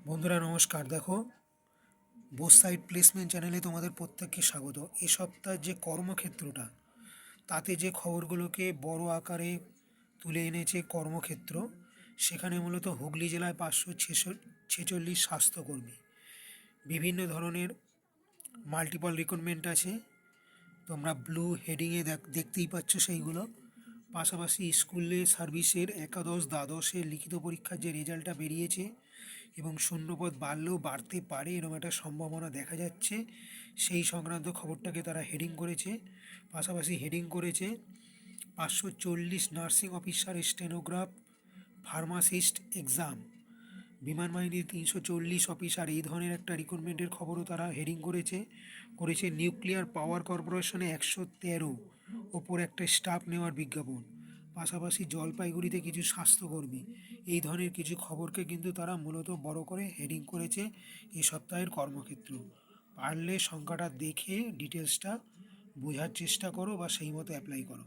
বন্ধুরা নমস্কার। দেখো, বোথ সাইড প্লেসমেন্ট চ্যানেলে তোমাদের প্রত্যেককে স্বাগত। এ সপ্তাহের যে কর্মক্ষেত্রটা, তাতে যে খবরগুলোকে বড় আকারে তুলে এনেছে কর্মক্ষেত্র, সেখানে মূলত হুগলি জেলায় 546 স্বাস্থ্যকর্মী, বিভিন্ন ধরনের মাল্টিপল রিক্রুটমেন্ট আছে। তোমরা ব্লু হেডিংয়ে দেখতেই পাচ্ছ সেইগুলো। পাশাপাশি স্কুলে সার্ভিসের একাদশ দ্বাদশের লিখিত পরীক্ষার যে রেজাল্টটা বেরিয়েছে এবং শূন্যপদ বাড়লেও বাড়তে পারে এরকম একটা সম্ভাবনা দেখা যাচ্ছে, সেই সংক্রান্ত খবরটাকে তারা হেডিং করেছে। পাশাপাশি হেডিং করেছে 540 নার্সিং অফিসার, স্টেনোগ্রাফ, ফার্মাসিস্ট এক্সাম, বিমান বাহিনীর 340 অফিসার, এই ধরনের একটা রিক্রুটমেন্টের খবরও তারা হেডিং করেছে নিউক্লিয়ার পাওয়ার কর্পোরেশনে 113 ওপর একটা স্টাফ নেওয়ার বিজ্ঞাপন। পাশাপাশি জলপাইগুড়িতে কিছু স্বাস্থ্যকর্মী, এই ধরনের কিছু খবরকে কিন্তু তারা মূলত বড় করে হেডিং করেছে এই সপ্তাহের কর্মক্ষেত্র। পারলে সংখ্যাটা দেখে ডিটেলসটা বোঝার চেষ্টা করো বা সেই মতো অ্যাপ্লাই করো।